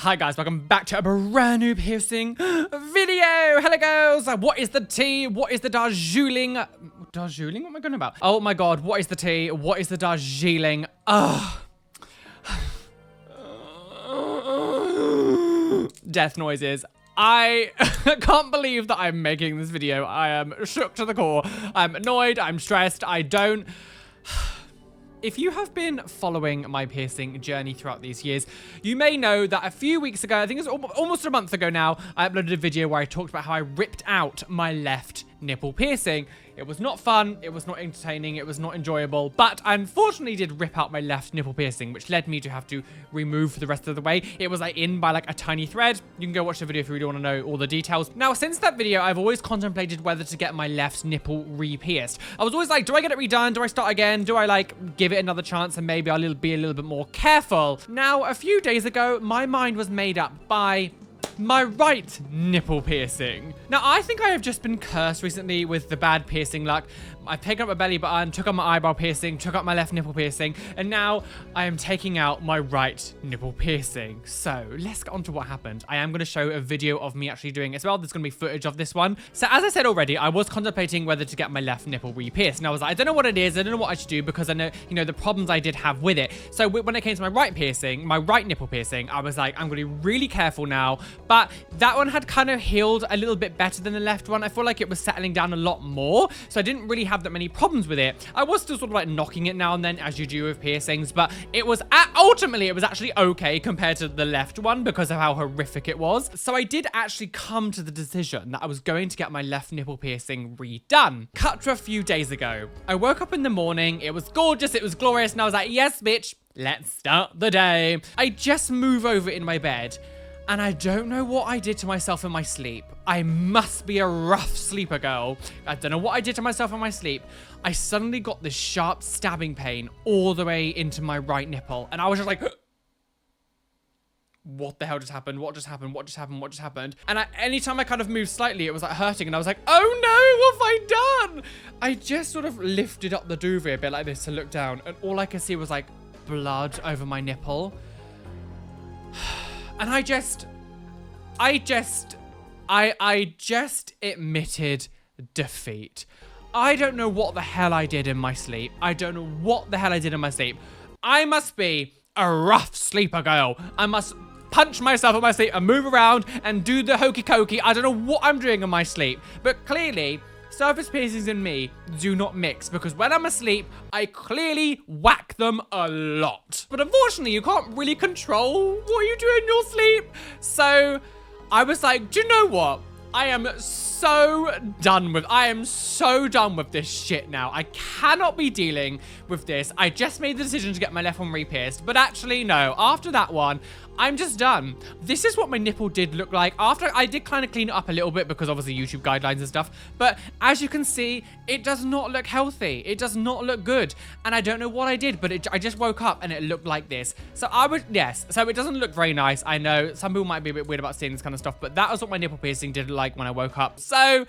Hi guys, welcome back to a brand new piercing video. Hello girls, what is the tea? What is the Darjeeling? Darjeeling? What am I going about? Oh my god, what is the tea? What is the Darjeeling? Death noises. I can't believe that I'm making this video. I am shook to the core. I'm annoyed, I'm stressed, I don't... If you have been following my piercing journey throughout these years, you may know that a few weeks ago, I think it's almost a month ago now, I uploaded a video where I talked about how I ripped out my left nipple piercing. It was not fun, it was not entertaining, it was not enjoyable, but I unfortunately did rip out my left nipple piercing, which led me to have to remove the rest of the way. It was like in by like a tiny thread. You can go watch the video if you really want to know all the details. Now, since that video, I've always contemplated whether to get my left nipple re-pierced. I was always like, do I get it redone? Do I start again? Do I like give it another chance and maybe I'll be a little bit more careful? Now, a few days ago, my mind was made up by my right nipple piercing. Now, I think I have just been cursed recently with the bad piercing luck. I picked up my belly button, took out my eyebrow piercing, took out my left nipple piercing, and now I am taking out my right nipple piercing. So let's get on to what happened. I am going to show a video of me actually doing it as well. There's going to be footage of this one. So as I said already, I was contemplating whether to get my left nipple re-pierced. And I was like, I don't know what it is. I don't know what I should do because I know, the problems I did have with it. So when it came to my right piercing, my right nipple piercing, I was like, I'm going to be really careful now. But that one had kind of healed a little bit better than the left one. I feel like it was settling down a lot more. So I didn't really have that many problems with it. I was still sort of like knocking it now and then, as you do with piercings, but it was ultimately it was actually okay compared to the left one because of how horrific it was. So I did actually come to the decision that I was going to get my left nipple piercing redone. Cut to a few days ago. I woke up in the morning, it was gorgeous, it was glorious, and I was like, yes bitch, let's start the day. I just move over in my bed and I don't know what I did to myself in my sleep. I must be a rough sleeper girl. I don't know what I did to myself in my sleep. I suddenly got this sharp stabbing pain all the way into my right nipple. And I was just like, what the hell just happened? What just happened? What just happened? What just happened? And anytime I kind of moved slightly, it was like hurting. And I was like, oh no, what have I done? I just sort of lifted up the duvet a bit like this to look down. And all I could see was like blood over my nipple. And I just admitted defeat. I don't know what the hell I did in my sleep. I don't know what the hell I did in my sleep. I must be a rough sleeper girl. I must punch myself in my sleep and move around and do the hokey cokey. I don't know what I'm doing in my sleep. But clearly, surface piercings and me do not mix because when I'm asleep, I clearly whack them a lot. But unfortunately, you can't really control what you do in your sleep. So I was like, do you know what? I am so done with this shit now. I cannot be dealing with this. I just made the decision to get my left one re-pierced, but actually no, after that one, I'm just done. This is what my nipple did look like after I did kind of clean it up a little bit because obviously YouTube guidelines and stuff. But as you can see, it does not look healthy. It does not look good. And I don't know what I did, but I just woke up and it looked like this. So so it doesn't look very nice. I know some people might be a bit weird about seeing this kind of stuff, but that was what my nipple piercing did like when I woke up. So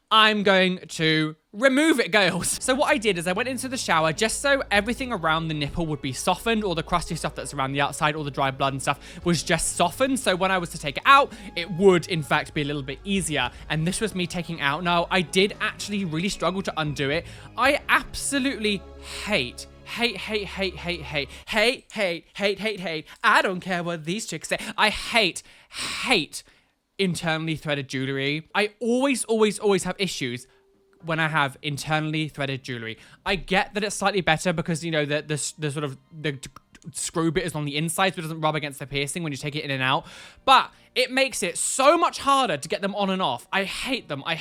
I'm going to remove it, girls. So what I did is I went into the shower just so everything around the nipple would be softened. All the crusty stuff that's around the outside, all the dry blood and stuff was just softened. So when I was to take it out, it would in fact be a little bit easier. And this was me taking out. Now, I did actually really struggle to undo it. I absolutely hate. I don't care what these chicks say. I hate internally threaded jewelry. I always have issues when I have internally threaded jewelry. I get that it's slightly better because, the sort of the screw bit is on the inside so it doesn't rub against the piercing when you take it in and out. But it makes it so much harder to get them on and off. I hate them. I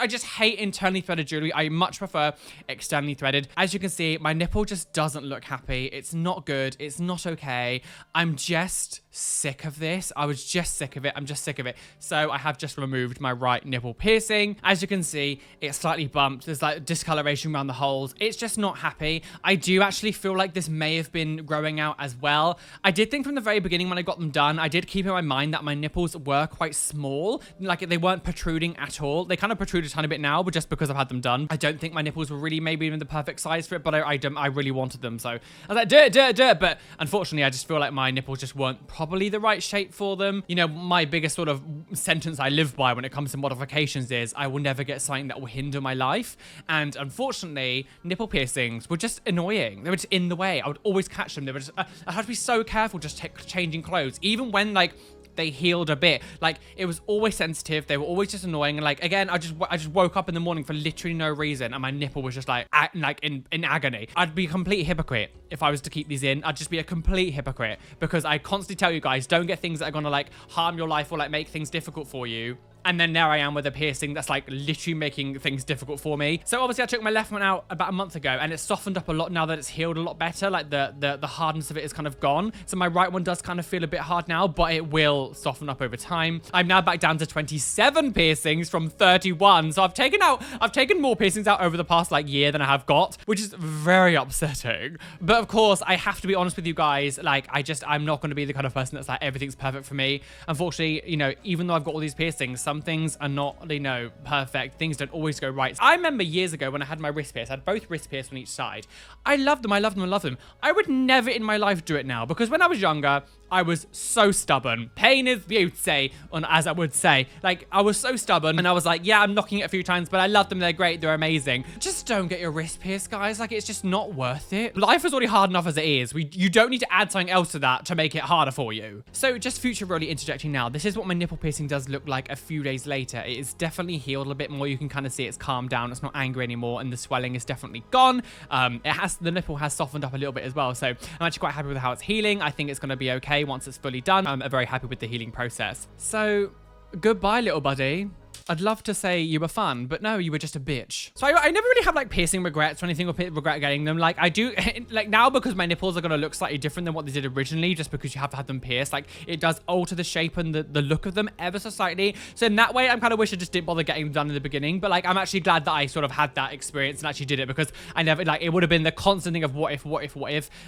just hate internally threaded jewelry. I much prefer externally threaded. As you can see, my nipple just doesn't look happy. It's not good. It's not okay. I'm just sick of this. I was just sick of it. I'm just sick of it. So I have just removed my right nipple piercing. As you can see, it's slightly bumped. There's like discoloration around the holes. It's just not happy. I do actually feel like this may have been growing out as well. I did think from the very beginning when I got them done, I did keep in my mind that my nipples were quite small. Like they weren't protruding at all. They kind of protrude a tiny bit now, but just because I've had them done. I don't think my nipples were really maybe even the perfect size for it, but I really wanted them. So I was like, do it. But unfortunately, I just feel like my nipples just weren't probably the right shape for them. You know, my biggest sort of sentence I live by when it comes to modifications is I will never get something that will hinder my life. And unfortunately, nipple piercings were just annoying. They were just in the way. I would always catch them. They were just, I had to be so careful just changing clothes, even when like they healed a bit. Like, it was always sensitive. They were always just annoying. And like, again, I just woke up in the morning for literally no reason, and my nipple was just like in agony. I'd be a complete hypocrite if I was to keep these in. I'd just be a complete hypocrite, because I constantly tell you guys, don't get things that are gonna like harm your life or like make things difficult for you. And then there I am with a piercing that's like literally making things difficult for me. So obviously I took my left one out about a month ago, and it's softened up a lot now that it's healed a lot better. Like the hardness of it is kind of gone. So my right one does kind of feel a bit hard now, but it will soften up over time. I'm now back down to 27 piercings from 31. So I've taken more piercings out over the past like year than I have got, which is very upsetting. But of course, I have to be honest with you guys. Like, I'm not going to be the kind of person that's like, everything's perfect for me. Unfortunately, you know, even though I've got all these piercings, some things are not, you know, perfect. Things don't always go right. I remember years ago when I had my wrist pierced, I had both wrist pierced on each side. I loved them. I loved them. I loved them. I would never in my life do it now, because when I was younger, I was so stubborn. Pain is beauty, as I would say. Like, I was so stubborn, and I was like, yeah, I'm knocking it a few times, but I love them. They're great. They're amazing. Just don't get your wrist pierced, guys. Like, it's just not worth it. Life is already hard enough as it is. You don't need to add something else to that to make it harder for you. So just future Roly interjecting now. This is what my nipple piercing does look like a few days later. It is definitely healed a bit more. You can kind of see it's calmed down. It's not angry anymore, and the swelling is definitely gone. The nipple has softened up a little bit as well. So I'm actually quite happy with how it's healing. I think it's going to be okay once it's fully done. I'm very happy with the healing process. So goodbye, little buddy. I'd love to say you were fun, but no, you were just a bitch. So I never really have like piercing regrets or anything, or regret getting them. Like, I do like now, because my nipples are going to look slightly different than what they did originally, just because you have to have them pierced. Like, it does alter the shape and the look of them ever so slightly. So in that way, I'm kind of wish I just didn't bother getting them done in the beginning. But like, I'm actually glad that I sort of had that experience and actually did it, because I never, like, it would have been the constant thing of what if,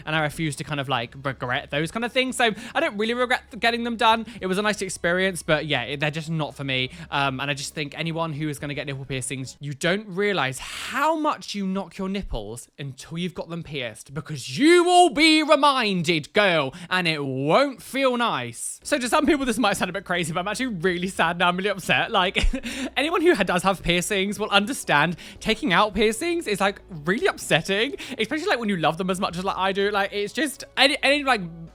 and I refuse to kind of like regret those kind of things. So I don't really regret getting them done. It was a nice experience, but yeah, they're just not for me. And I just think anyone who is going to get nipple piercings, you don't realize how much you knock your nipples until you've got them pierced, because you will be reminded, girl, and it won't feel nice. So to some people, this might sound a bit crazy, but I'm actually really sad now. I'm really upset. Like, anyone who does have piercings will understand taking out piercings is like really upsetting, especially like when you love them as much as like I do. Like, it's just any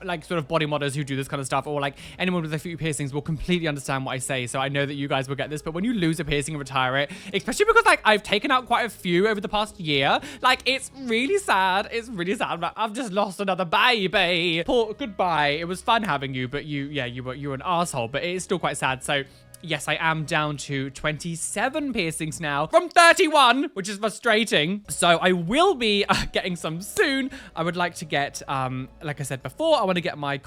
like sort of body modders who do this kind of stuff, or like anyone with a few piercings will completely understand what I say. So I know that you guys will get this, but when you lose a piercing and retire it, especially because like I've taken out quite a few over the past year, like, it's really sad. It's really sad. I've just lost another baby. Paul, goodbye. It was fun having you, but you were an asshole, but it is still quite sad. So yes, I am down to 27 piercings now from 31, which is frustrating. So I will be getting some soon. I would like to get, like I said before, I want to get my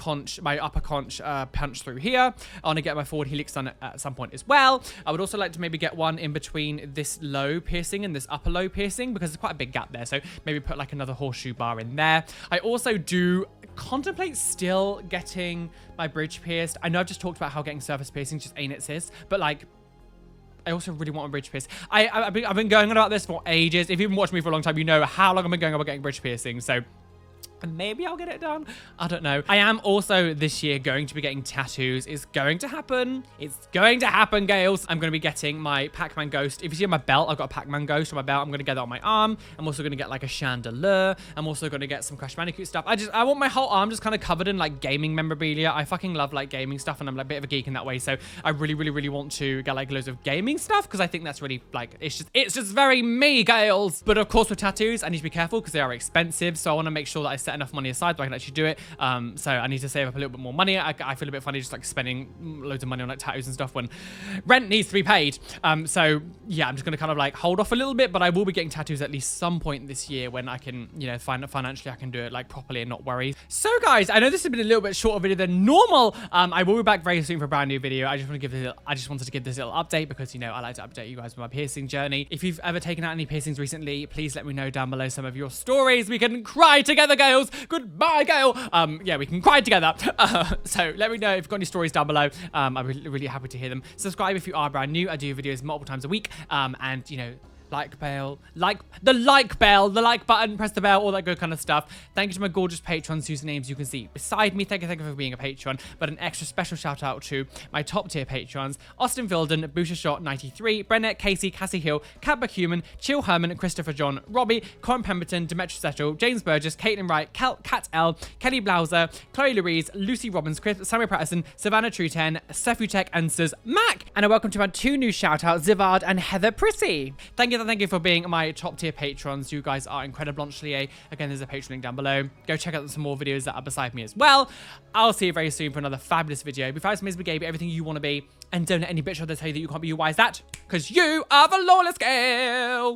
upper conch punched through here. I want to get my forward helix done at some point as well. I would also like to maybe get one in between this low piercing and this upper low piercing, because there's quite a big gap there. So maybe put like another horseshoe bar in there. I also do contemplate still getting my bridge pierced. I know I've just talked about how getting surface piercings just ain't it, sis, but like, I also really want a bridge piercing. I've been going on about this for ages. If you've been watching me for a long time, you know how long I've been going on about getting bridge piercing. So and maybe I'll get it done. I don't know. I am also this year going to be getting tattoos. It's going to happen. It's going to happen, Gales. I'm going to be getting my Pac-Man ghost. If you see on my belt, I've got a Pac-Man ghost on my belt. I'm going to get that on my arm. I'm also going to get like a chandelier. I'm also going to get some Crash Bandicoot stuff. I want my whole arm just kind of covered in like gaming memorabilia. I fucking love like gaming stuff, and I'm like a bit of a geek in that way. So I really want to get like loads of gaming stuff, because I think that's really like, it's just very me, Gales. But of course with tattoos, I need to be careful because they are expensive. So I want to make sure that I set enough money aside so I can actually do it. So I need to save up a little bit more money. I feel a bit funny just like spending loads of money on like tattoos and stuff when rent needs to be paid. So yeah, I'm just gonna kind of like hold off a little bit, but I will be getting tattoos at least some point this year when I can, you know, financially I can do it like properly and not worry. So guys, I know this has been a little bit shorter video than normal. I will be back very soon for a brand new video. I just wanted to give this little update because, you know, I like to update you guys with my piercing journey. If you've ever taken out any piercings recently, please let me know down below some of your stories. We can cry together, Gales. Goodbye, Gale. Yeah, we can cry together. So let me know if you've got any stories down below. I'm really happy to hear them. Subscribe if you are brand new. I do videos multiple times a week. And, you know, like bell, like the like bell, the like button, press the bell, all that good kind of stuff. Thank you to my gorgeous patrons whose names you can see beside me. Thank you for being a patron. But an extra special shout out to my top tier patrons: Austin Vilden, Busha Shot 93, Brennet, Casey, Cassie Hill, Cat Human, Chill Herman, Christopher John, Robbie, Corin Pemberton, Demetri Settle, James Burgess, Caitlin Wright, Kat L, Kelly Blauser, Chloe Louise, Lucy Robbins, Chris, Samuel Patterson, Savannah Truten, Sefutek Ensters, Mac, and a welcome to my 2 new shout outs, Zivard and Heather Prissy. Thank you for being my top tier patrons. You guys are incredible. Again, there's a Patreon link down below. Go check out some more videos that are beside me as well. I'll see you very soon for another fabulous video. Be fabulous, amazing, be everything you want to be, and don't let any bitch out there tell you that you can't be. You. Why is that? Because you are the lawless girl.